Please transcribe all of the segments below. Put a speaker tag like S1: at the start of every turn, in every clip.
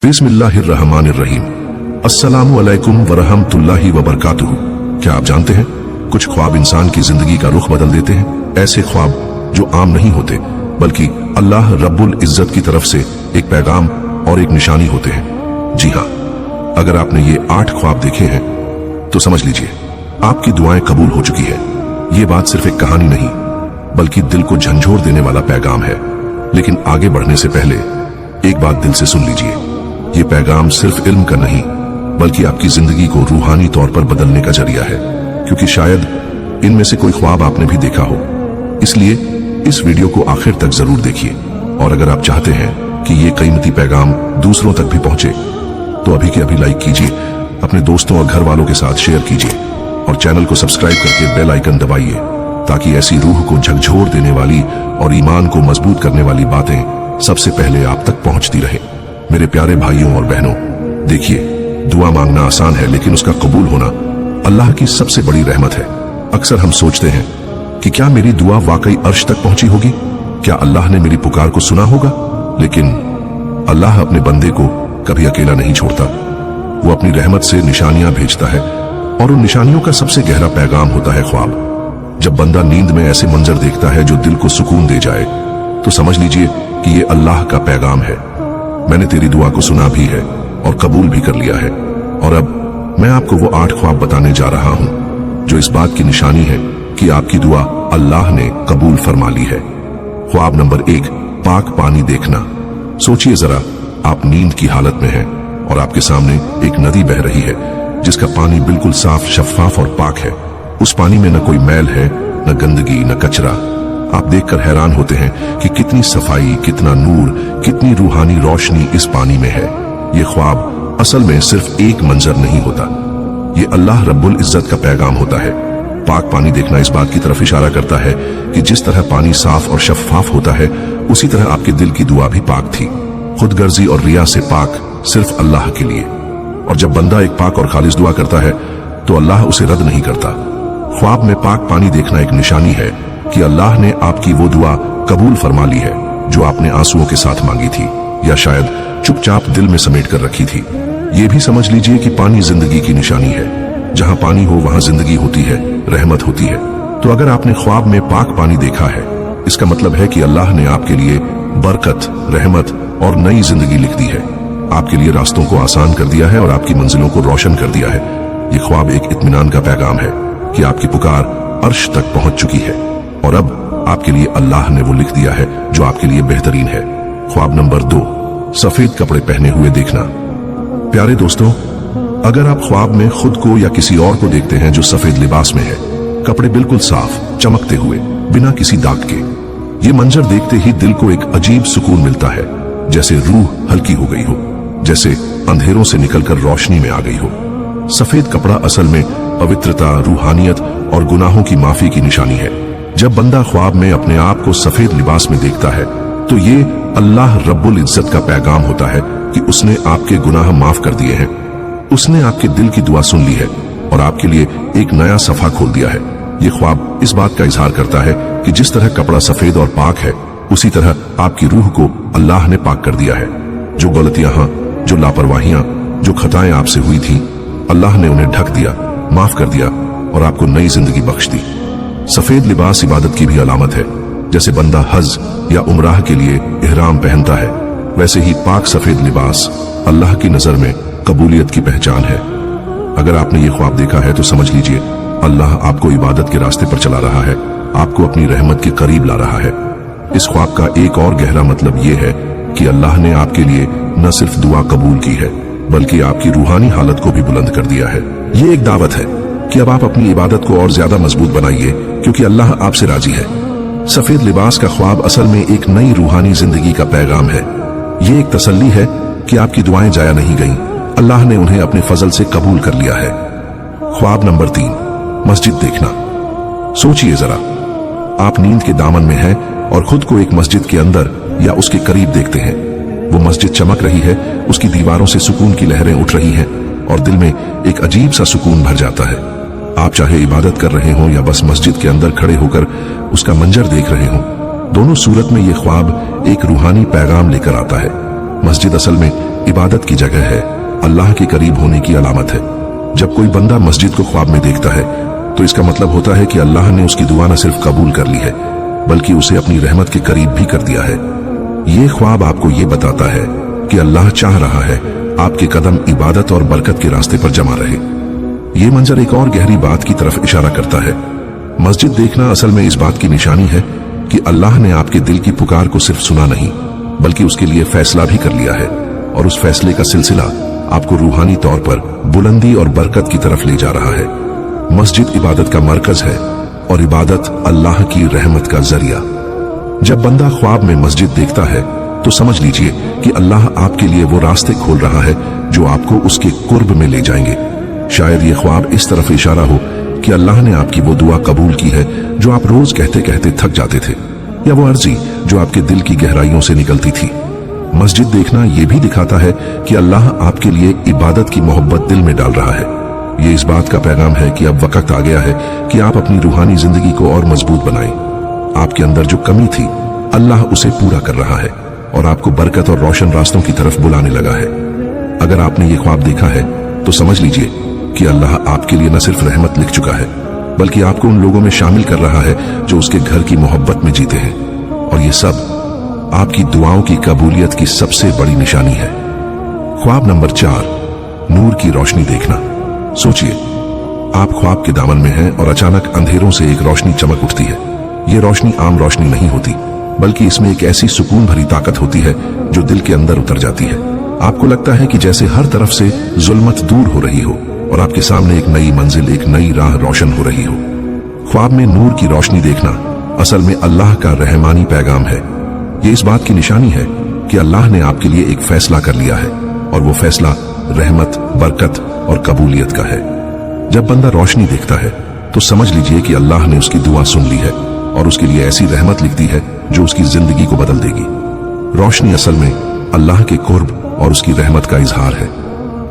S1: बिस्मिल्लाहिर्रहमानिर्रहीम। अस्सलामु अलैकुम वरहमतुल्लाहि वबरकातुहू। क्या आप जानते हैं कुछ ख्वाब इंसान की जिंदगी का रुख बदल देते हैं। ऐसे ख्वाब जो आम नहीं होते बल्कि अल्लाह रब्बुल इज्जत की तरफ से एक पैगाम और एक निशानी होते हैं। जी हाँ, अगर आपने ये 8 ख्वाब देखे हैं तो समझ लीजिए आपकी दुआएं कबूल हो चुकी है। ये बात सिर्फ एक कहानी नहीं बल्कि दिल को झंझोर देने वाला पैगाम है। लेकिन आगे बढ़ने से पहले एक बात दिल से सुन लीजिए। ये पैगाम सिर्फ इल्म का नहीं बल्कि आपकी जिंदगी को रूहानी तौर पर बदलने का जरिया है, क्योंकि शायद इनमें से कोई ख्वाब आपने भी देखा हो। इसलिए इस वीडियो को आखिर तक जरूर देखिए, और अगर आप चाहते हैं कि ये कीमती पैगाम दूसरों तक भी पहुंचे तो अभी के अभी लाइक कीजिए, अपने दोस्तों और घर वालों के साथ शेयर कीजिए और चैनल को सब्सक्राइब करके बेल आइकन दबाइए, ताकि ऐसी रूह को झकझोर देने वाली और ईमान को मजबूत करने वाली बातें सबसे पहले आप तक पहुंचती रहे। मेरे प्यारे भाइयों और बहनों, देखिए, दुआ मांगना आसान है लेकिन उसका कबूल होना अल्लाह की सबसे बड़ी रहमत है। अक्सर हम सोचते हैं कि क्या मेरी दुआ वाकई अर्श तक पहुंची होगी, क्या अल्लाह ने मेरी पुकार को सुना होगा। लेकिन अल्लाह अपने बंदे को कभी अकेला नहीं छोड़ता। वो अपनी रहमत से निशानियां भेजता है, और उन निशानियों का सबसे गहरा पैगाम होता है ख्वाब। जब बंदा नींद में ऐसे मंजर देखता है जो दिल को सुकून दे जाए तो समझ लीजिए कि ये अल्लाह का पैगाम है। मैंने तेरी दुआ को सुना भी है और कबूल भी कर लिया है, और अब मैं आपको वो 8 ख्वाब बताने जा रहा हूं जो इस बात की निशानी है कि आपकी दुआ अल्लाह ने कबूल फरमा ली है। ख्वाब नंबर 1, पाक पानी देखना। सोचिए जरा, आप नींद की हालत में हैं और आपके सामने एक नदी बह रही है जिसका पानी बिल्कुल साफ, शफाफ और पाक है। उस पानी में न कोई मैल है, न गंदगी, न कचरा। आप देखकर हैरान होते हैं कि कितनी सफाई, कितना नूर, कितनी रूहानी रोशनी इस पानी में है। ये ख्वाब असल में सिर्फ एक मंजर नहीं होता, ये अल्लाह रब्बुल इज्जत का पैगाम होता है। पाक पानी देखना इस बात की तरफ इशारा करता है कि जिस तरह पानी साफ और शफाफ होता है उसी तरह आपके दिल की दुआ भी पाक थी, खुदगर्जी और रिया से पाक, सिर्फ अल्लाह के लिए। और जब बंदा एक पाक और खालिस दुआ करता है तो अल्लाह उसे रद्द नहीं करता। ख्वाब में पाक पानी देखना एक निशानी है कि अल्लाह ने आपकी वो दुआ कबूल फरमा ली है जो आपने आंसुओं के साथ मांगी थी, या शायद चुपचाप दिल में समेट कर रखी थी। ये भी समझ लीजिए कि पानी जिंदगी की निशानी है। जहां पानी हो वहां जिंदगी होती है, रहमत होती है। तो अगर आपने ख्वाब में पाक पानी देखा है, इसका मतलब है कि अल्लाह ने आपके लिए बरकत, रहमत और नई जिंदगी लिख दी है। आपके लिए रास्तों को आसान कर दिया है और आपकी मंजिलों को रोशन कर दिया है। ये ख्वाब एक इत्मीनान का पैगाम है कि आपकी पुकार अर्श तक पहुंच चुकी है, और अब आपके लिए अल्लाह ने वो लिख दिया है जो आपके लिए बेहतरीन है। ख्वाब नंबर 2, सफेद कपड़े पहने हुए देखना। प्यारे दोस्तों, अगर आप ख्वाब में खुद को या किसी और को देखते हैं जो सफेद लिबास में है, कपड़े बिल्कुल साफ, चमकते हुए, बिना किसी दाग के, ये मंजर देखते ही दिल को एक अजीब सुकून मिलता है, जैसे रूह हल्की हो गई हो, जैसे अंधेरों से निकलकर रोशनी में आ गई हो। सफेद कपड़ा असल में पवित्रता, रूहानियत और गुनाहों की माफी की निशानी है। जब बंदा ख्वाब में अपने आप को सफेद लिबास में देखता है तो ये अल्लाह रब्बुल इज्जत का पैगाम होता है कि उसने आपके गुनाह माफ कर दिए हैं, उसने आपके दिल की दुआ सुन ली है और आपके लिए एक नया सफा खोल दिया है। ये ख्वाब इस बात का इजहार करता है कि जिस तरह कपड़ा सफेद और पाक है, उसी तरह आपकी रूह को अल्लाह ने पाक कर दिया है। जो गलतियां, जो लापरवाहियां, जो खताएं आपसे हुई थी, अल्लाह ने उन्हें ढक दिया, माफ कर दिया और आपको नई जिंदगी बख्श दी। सफेद लिबास इबादत की भी अलामत है। जैसे बंदा हज या उमराह के लिए इहराम पहनता है, वैसे ही पाक सफेद लिबास अल्लाह की नजर में कबूलियत की पहचान है। अगर आपने ये ख्वाब देखा है तो समझ लीजिए अल्लाह आपको इबादत के रास्ते पर चला रहा है, आपको अपनी रहमत के करीब ला रहा है। इस ख्वाब का एक और गहरा मतलब ये है कि अल्लाह ने आपके लिए न सिर्फ दुआ कबूल की है बल्कि आपकी रूहानी हालत को भी बुलंद कर दिया है। ये एक दावत है कि अब आप अपनी इबादत को और ज्यादा मजबूत बनाइए, क्योंकि अल्लाह आपसे राजी है। सफेद लिबास का ख्वाब असल में एक नई रूहानी जिंदगी का पैगाम है। ये एक तसल्ली है कि आपकी दुआएं जाया नहीं गईं, अल्लाह ने उन्हें अपने फजल से कबूल कर लिया है। ख्वाब नंबर 3, मस्जिद देखना। सोचिए जरा, आप नींद के दामन में हैं और खुद को एक मस्जिद के अंदर या उसके करीब देखते हैं। वो मस्जिद चमक रही है, उसकी दीवारों से सुकून की लहरें उठ रही हैं और दिल में एक अजीब सा सुकून भर जाता है। आप चाहे इबादत कर रहे हों या बस मस्जिद के अंदर खड़े होकर उसका मंजर देख रहे हों, दोनों सूरत में ये ख्वाब एक रूहानी पैगाम लेकर आता है। मस्जिद असल में इबादत की जगह है, अल्लाह के करीब होने की अलामत है। जब कोई बंदा मस्जिद को ख्वाब में देखता है तो इसका मतलब होता है कि अल्लाह ने उसकी दुआ न सिर्फ कबूल कर ली है बल्कि उसे अपनी रहमत के करीब भी कर दिया है। ये ख्वाब आपको ये बताता है कि अल्लाह चाह रहा है आपके कदम इबादत और बरकत के रास्ते पर जमा रहे। ये मंजर एक और गहरी बात की तरफ इशारा करता है। मस्जिद देखना असल में इस बात की निशानी है कि अल्लाह ने आपके दिल की पुकार को सिर्फ सुना नहीं बल्कि उसके लिए फैसला भी कर लिया है, और उस फैसले का सिलसिला आपको रूहानी तौर पर बुलंदी और बरकत की तरफ ले जा रहा है। मस्जिद इबादत का मरकज है और इबादत अल्लाह की रहमत का जरिया। जब बंदा ख्वाब में मस्जिद देखता है तो समझ लीजिए कि अल्लाह आपके लिए वो रास्ते खोल रहा है जो आपको उसके कुर्ब में ले जाएंगे। शायद ये ख्वाब इस तरफ इशारा हो कि अल्लाह ने आपकी वो दुआ कबूल की है जो आप रोज कहते कहते थक जाते थे, या वो अर्जी जो आपके दिल की गहराइयों से निकलती थी। मस्जिद देखना यह भी दिखाता है कि अल्लाह आपके लिए इबादत की मोहब्बत दिल में डाल रहा है। ये इस बात का पैगाम है कि अब वक्त आ गया है कि आप अपनी रूहानी जिंदगी को और मजबूत बनाएं। आपके अंदर जो कमी थी अल्लाह उसे पूरा कर रहा है और आपको बरकत और रोशन रास्तों की तरफ बुलाने लगा है। अगर आपने ये ख्वाब देखा है तो समझ लीजिए कि अल्लाह आपके लिए न सिर्फ रहमत लिख चुका है बल्कि आपको उन लोगों में शामिल कर रहा है जो उसके घर की मोहब्बत में जीते हैं, और ये सब आपकी दुआओं की कबूलियत की सबसे बड़ी निशानी है। ख्वाब नंबर 4, नूर की रोशनी देखना। सोचिए, आप ख्वाब के दामन में हैं और अचानक अंधेरों से एक रोशनी चमक उठती है। ये रोशनी आम रोशनी नहीं होती बल्कि इसमें एक ऐसी सुकून भरी ताकत होती है जो दिल के अंदर उतर जाती है। आपको लगता है कि जैसे हर तरफ से जुल्मत दूर हो रही हो और आपके सामने एक नई मंजिल, एक नई राह रोशन हो रही हो। ख्वाब में नूर की रोशनी देखना असल में अल्लाह का रहमानी पैगाम है। ये इस बात की निशानी है कि अल्लाह ने आपके लिए एक फैसला कर लिया है और वो फैसला रहमत, बरकत और कबूलियत का है। जब बंदा रोशनी देखता है तो समझ लीजिए कि अल्लाह ने उसकी दुआ सुन ली है और उसके लिए ऐसी रहमत लिख दी है जो उसकी जिंदगी को बदल देगी। रोशनी असल में अल्लाह के कुर्ब और उसकी रहमत का इजहार है।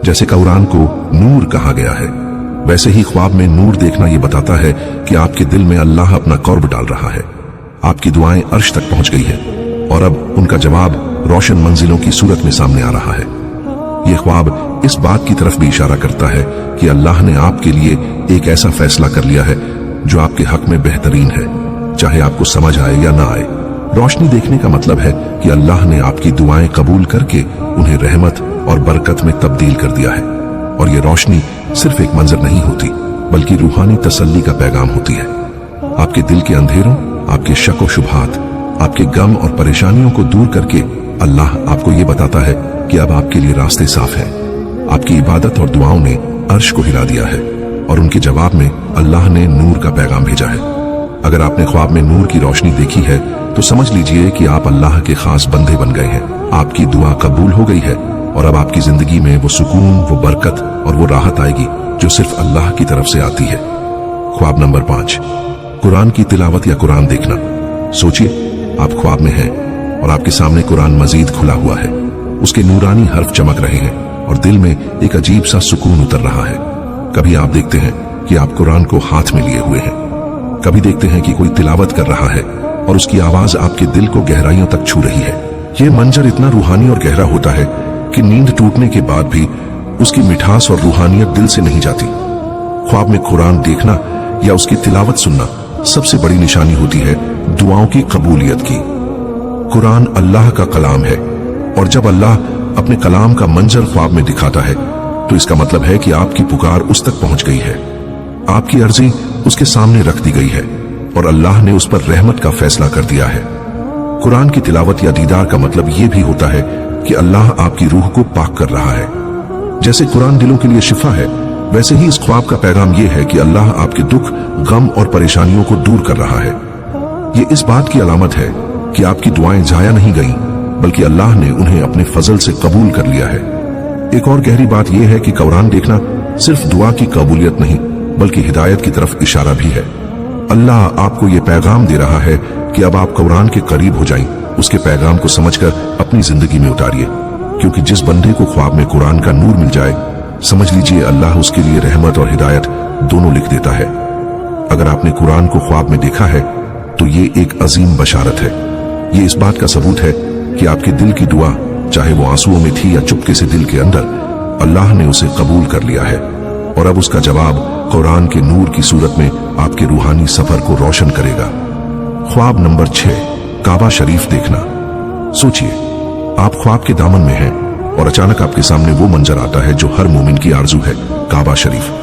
S1: जैसे कुरान को नूर कहा गया है, वैसे ही ख्वाब में नूर देखना यह बताता है कि आपके दिल में अल्लाह अपना कुर्ब डाल रहा है। आपकी दुआएं अर्श तक पहुंच गई है और अब उनका जवाब रोशन मंजिलों की सूरत में सामने आ रहा है। यह ख्वाब इस बात की तरफ भी इशारा करता है कि अल्लाह ने आपके लिए एक ऐसा फैसला कर लिया है जो आपके हक में बेहतरीन है, चाहे आपको समझ आए या ना आए। रोशनी देखने का मतलब है कि अल्लाह ने आपकी दुआएं कबूल करके उन्हें रहमत और बरकत में तब्दील कर दिया है, और ये रोशनी सिर्फ एक मंजर नहीं होती बल्कि रूहानी तसल्ली का पैगाम होती है। आपके दिल के अंधेरों, आपके शक व शुबहात, आपके गम और परेशानियों को दूर करके अल्लाह आपको ये बताता है कि अब आपके लिए रास्ते साफ हैं। आपकी इबादत और दुआओं ने अर्श को हिला दिया है और उनके जवाब में अल्लाह ने नूर का पैगाम भेजा है। अगर आपने ख्वाब में नूर की रोशनी देखी है तो समझ लीजिए कि आप अल्लाह के खास बंदे बन गए हैं। आपकी दुआ कबूल हो गई है और अब आपकी जिंदगी में वो सुकून, वो बरकत और वो राहत आएगी जो सिर्फ अल्लाह की तरफ से आती है। ख्वाब नंबर 5, कुरान की तिलावत या कुरान देखना। सोचिए, आप ख्वाब में हैं और आपके सामने कुरान मजीद खुला हुआ है। उसके नूरानी हर्फ चमक रहे हैं और दिल में एक अजीब सा सुकून उतर रहा है। कभी आप देखते हैं कि आप कुरान को हाथ में लिए हुए हैं, कभी देखते हैं कि कोई तिलावत कर रहा है और उसकी आवाज आपके दिल को गहराइयों तक छू रही है। यह मंजर इतना रूहानी और गहरा होता है कि नींद टूटने के बाद भी उसकी मिठास और रूहानियत दिल से नहीं जाती। ख्वाब में कुरान देखना या उसकी तिलावत सुनना सबसे बड़ी निशानी होती है दुआओं की कबूलियत की। कुरान अल्लाह का कलाम है और जब अल्लाह अपने कलाम का मंजर ख्वाब में दिखाता है तो इसका मतलब है कि आपकी पुकार उस तक पहुंच गई है, आपकी अर्जी उसके सामने रख दी गई है और अल्लाह ने उस पर रहमत का फैसला कर दिया है। कुरान की तिलावत या दीदार का मतलब यह भी होता है कि अल्लाह आपकी रूह को पाक कर रहा है। जैसे कुरान दिलों के लिए शिफा है, वैसे ही इस ख्वाब का पैगाम यह है कि अल्लाह आपके दुख, गम और परेशानियों को दूर कर रहा है। ये इस बात की अलामत है कि आपकी दुआएं जाया नहीं गईं, बल्कि अल्लाह ने उन्हें अपने फजल से कबूल कर लिया है। एक और गहरी बात यह है कि कुरान देखना सिर्फ दुआ की कबूलियत नहीं बल्कि हिदायत की तरफ इशारा भी है। अल्लाह आपको ये पैगाम दे रहा है कि अब आप कुरान के करीब हो जाएं, उसके पैगाम को समझकर अपनी जिंदगी में उतारिए, क्योंकि जिस बंदे को ख्वाब में कुरान का नूर मिल जाए, समझ लीजिए अल्लाह उसके लिए रहमत और हिदायत दोनों लिख देता है। अगर आपने कुरान को ख्वाब में देखा है तो ये एक अजीम बशारत है। ये इस बात का सबूत है कि आपके दिल की दुआ चाहे वो आंसुओं में थी या चुपके से दिल के अंदर, अल्लाह ने उसे कबूल कर लिया है और अब उसका जवाब कुरान के नूर की सूरत में आपके रूहानी सफर को रोशन करेगा। ख्वाब नंबर 6, काबा शरीफ देखना। सोचिए, आप ख्वाब के दामन में हैं और अचानक आपके सामने वो मंजर आता है जो हर मोमिन की आरजू है, काबा शरीफ।